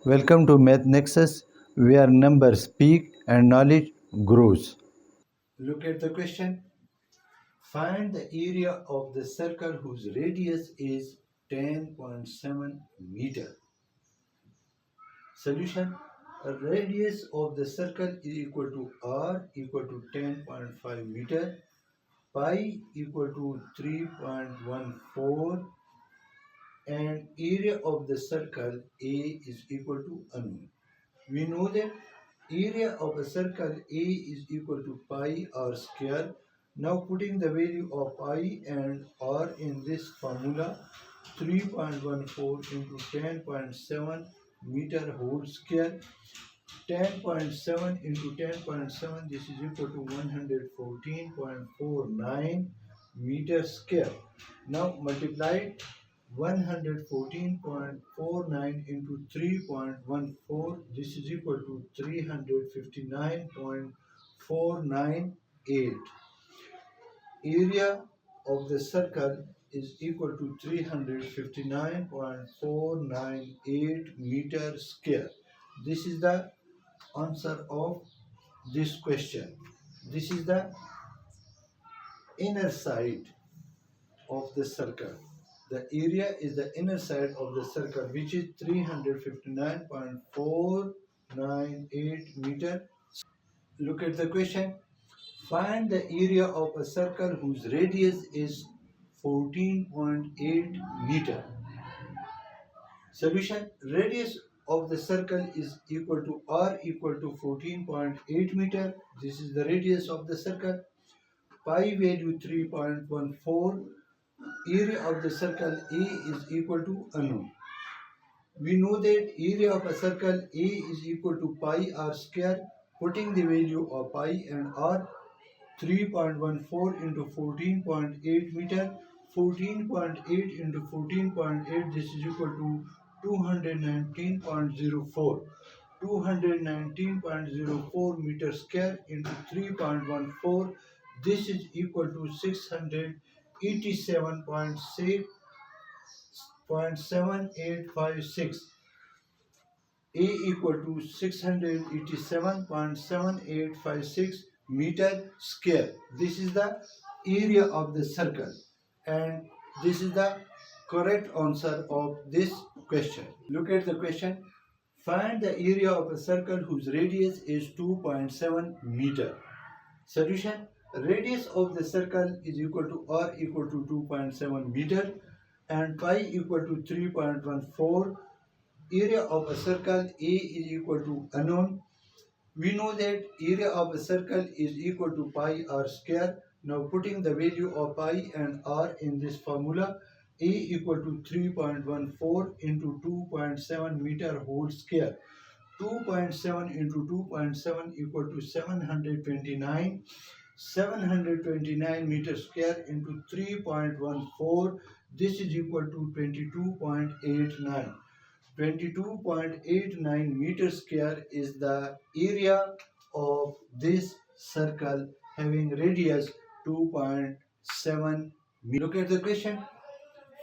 Welcome to Math Nexus, where numbers speak and knowledge grows. Look at the question. Find the area of the circle whose radius is 10.7 meter. Solution. A radius of the circle is equal to r equal to 10.5 meter, pi equal to 3.14, and area of the circle A is equal to unknown. We know that area of a circle A is equal to pi r square. Now putting the value of pi and r in this formula, 3.14 into 10.7 meter whole square. 10.7 into 10.7, this is equal to 114.49 meter square. Now multiply 114.49 into 3.14, this is equal to 359.498. Area of the circle is equal to 359.498 meter square. This is the answer of this question. This is the inner side of the circle. The area is the inner side of the circle, which is 359.498 meter. Look at the question. Find the area of a circle whose radius is 14.8 meter. Solution. Radius of the circle is equal to r equal to 14.8 meter. This is the radius of the circle. Pi value 3.14. Area of the circle A is equal to unknown. We know that area of a circle A is equal to pi r square. Putting the value of pi and r, 3.14 into 14.8 meter. 14.8 into 14.8, this is equal to 219.04. 219.04 meter square into 3.14, this is equal to 687.7856. A equal to 687.7856 meter square. This is the area of the circle, and this is the correct answer of this question. Look at the question. Find the area of a circle whose radius is 2.7 meter. Solution. Radius of the circle is equal to r equal to 2.7 meter and pi equal to 3.14. Area of a circle A is equal to unknown. We know that area of a circle is equal to pi r square. Now putting the value of pi and r in this formula, A equal to 3.14 into 2.7 meter whole square. 2.7 into 2.7 equal to 729. 729 meter square into 3.14, this is equal to 22.89. 22.89 meter square is the area of this circle having radius 2.7 meter. Look at the question.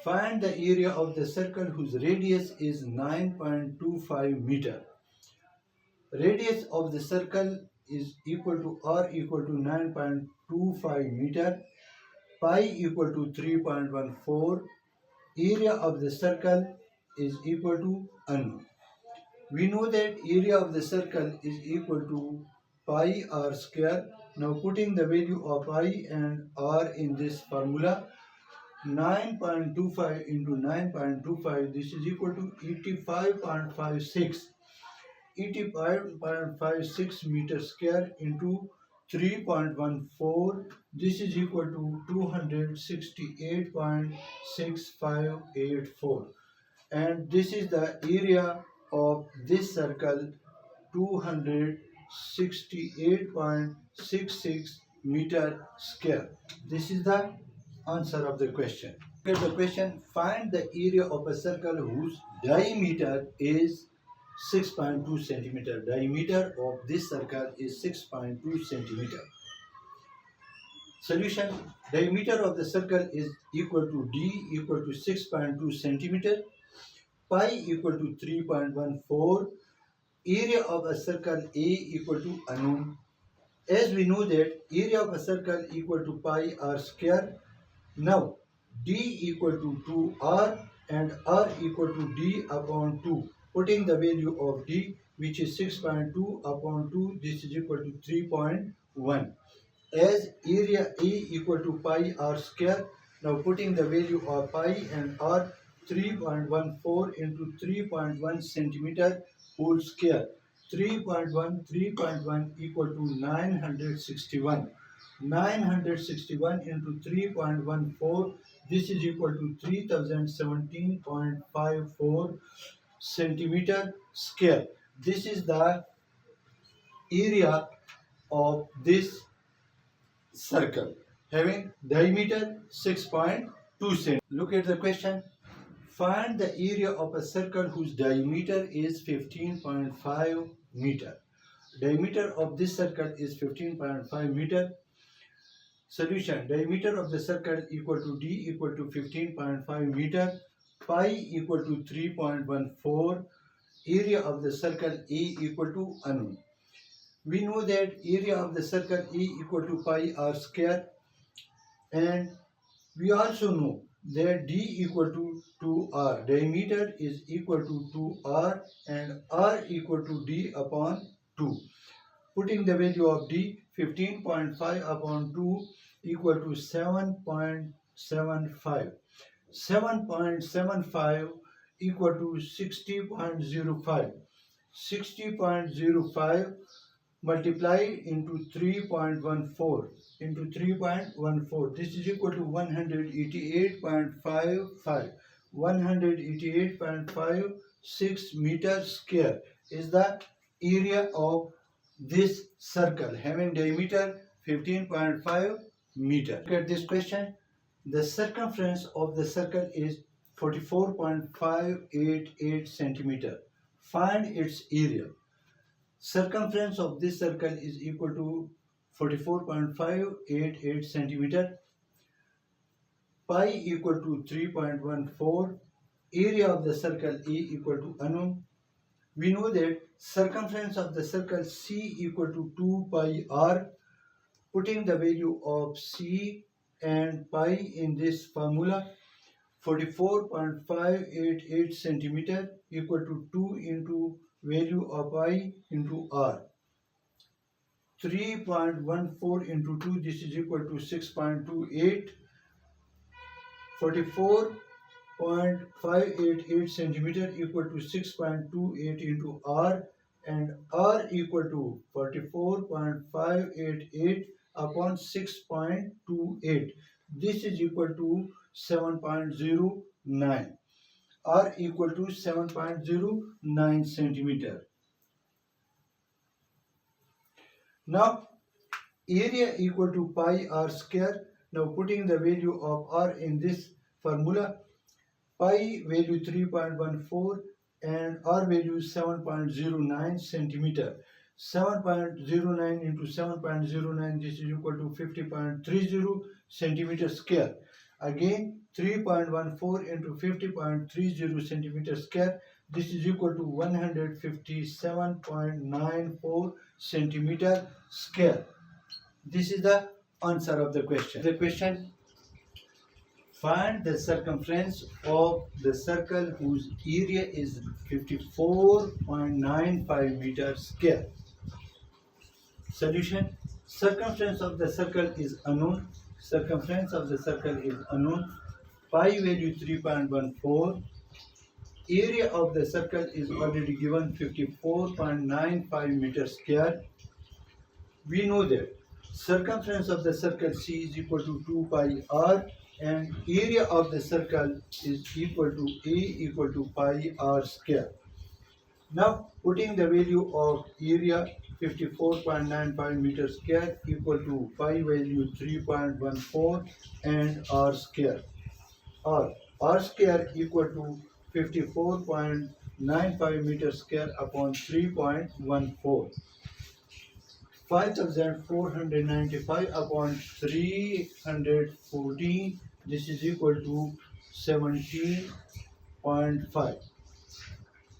Find the area of the circle whose radius is 9.25 meter. Radius of the circle is equal to r equal to 9.25 meter, pi equal to 3.14. Area of the circle is equal to unknown. We know that area of the circle is equal to pi r square. Now putting the value of pi and r in this formula, 9.25 into 9.25, this is equal to 85.56. 85.56 meter square into 3.14, this is equal to 268.6584, and this is the area of this circle, 268.66 meter square. This is the answer of the question. Look at the question. Find the area of a circle whose diameter is 6.2 centimeter. Diameter of this circle is 6.2 centimeter. Solution. Diameter of the circle is equal to d equal to 6.2 centimeter. pi equal to 3.14, area of a circle A equal to unknown. As we know that area of a circle equal to pi r square. Now d equal to 2r and r equal to d upon 2. Putting the value of d, which is 6.2 upon 2, this is equal to 3.1. As area A equal to pi r square, now putting the value of pi and r, 3.14 into 3.1 centimeter whole square. 3.1 equal to 961. 961 into 3.14, this is equal to 3017.54 centimeter square. This is the area of this circle having diameter 6.2 cm. Look at the question. Find the area of a circle whose diameter is 15.5 meter. Diameter of this circle is 15.5 meter. Solution. Diameter of the circle equal to d equal to 15.5 meter. Pi equal to 3.14. Area of the circle A equal to unknown. We know that area of the circle A equal to pi r square, and we also know that d equal to 2r. Diameter is equal to 2r and r equal to d upon 2. Putting the value of d, 15.5 upon 2 equal to 7.75. 7.75 equal to 60.05. 60.05 multiplied into 3.14 into 3.14, this is equal to 188.55. 188.56 meter square is the area of this circle having diameter 15.5 meter. Look at this question. The circumference of the circle is 44.588 centimeter. Find its area. Circumference of this circle is equal to 44.588 centimeter. Pi equal to 3.14. Area of the circle A equal to unknown. We know that circumference of the circle C equal to 2 pi r. Putting the value of C and pi in this formula, 44.588 centimeter equal to 2 into value of pi into r. 3.14 into 2, this is equal to 6.28. 44.588 centimeter equal to 6.28 into r, and r equal to 44.588 upon 6.28. This is equal to 7.09. R equal to 7.09 centimeter. Now area equal to pi r square. Now putting the value of r in this formula, pi value 3.14 and r value 7.09 centimeter. 7.09 into 7.09, this is equal to 50.30 centimeter square. Again 3.14 into 50.30 centimeter square, this is equal to 157.94 centimeter square. This is the answer of the question. The question: find the circumference of the circle whose area is 54.95 meters square. Solution: circumference of the circle is unknown. Circumference of the circle is unknown. Pi value 3.14. Area of the circle is already given 54.95 meters square. We know that circumference of the circle C is equal to 2 pi r, and area of the circle is equal to A equal to pi r square. Now putting the value of area 54.95 meters square equal to pi value 3.14 and r square. R square equal to 54.95 meters square upon 3.14. 5495 upon 314, this is equal to 17.5.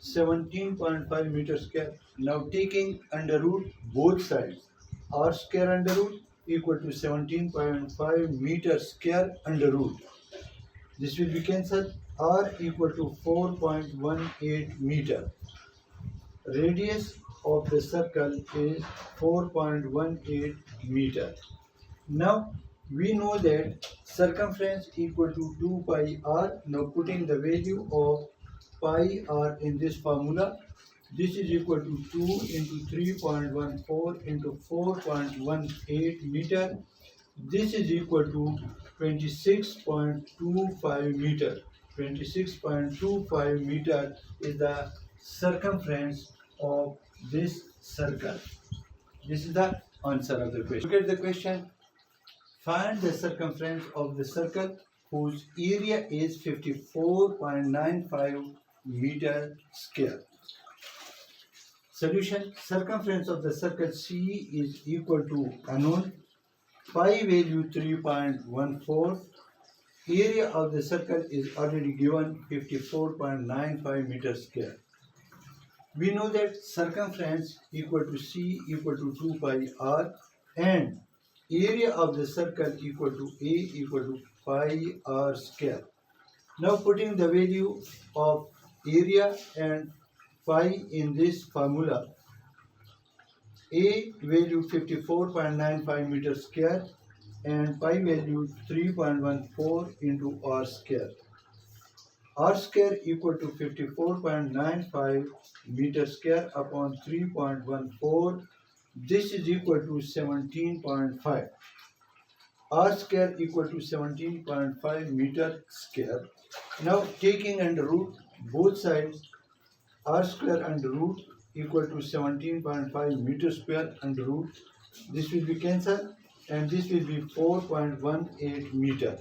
17.5 meter square. Now taking under root both sides, r square under root equal to 17.5 meter square under root. This will be cancelled. R equal to 4.18 meter. Radius of the circle is 4.18 meter. Now we know that circumference equal to 2 pi r. Now putting the value of pi r in this formula, this is equal to 2 into 3.14 into 4.18 meter. This is equal to 26.25 meter. 26.25 meter is the circumference of this circle. This is the answer of the question. Look at the question. Find the circumference of the circle whose area is 54.95 meter square. Solution. Circumference of the circle C is equal to unknown, pi value 3.14. Area of the circle is already given 54.95 meter square. We know that circumference equal to C equal to 2 pi r and area of the circle equal to A equal to pi r square. Now putting the value of area and pi in this formula, A value 54.95 meter square and pi value 3.14 into r square. R square equal to 54.95 meter square upon 3.14. This is equal to 17.5. R square equal to 17.5 meter square. Now taking under root both sides, r square under root equal to 17.5 meter square under root. This will be cancelled and this will be 4.18 meter.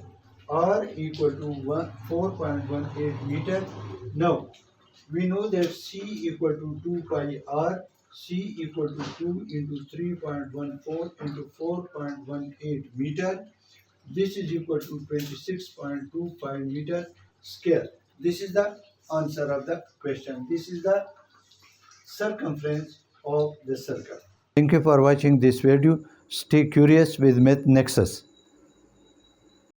R equal to 4.18 meter. Now we know that C equal to 2 pi r. C equal to 2 into 3.14 into 4.18 meter. This is equal to 26.25 meter square. This is the answer of the question. This is the circumference of the circle. Thank you for watching this video. Stay curious with Math Nexus.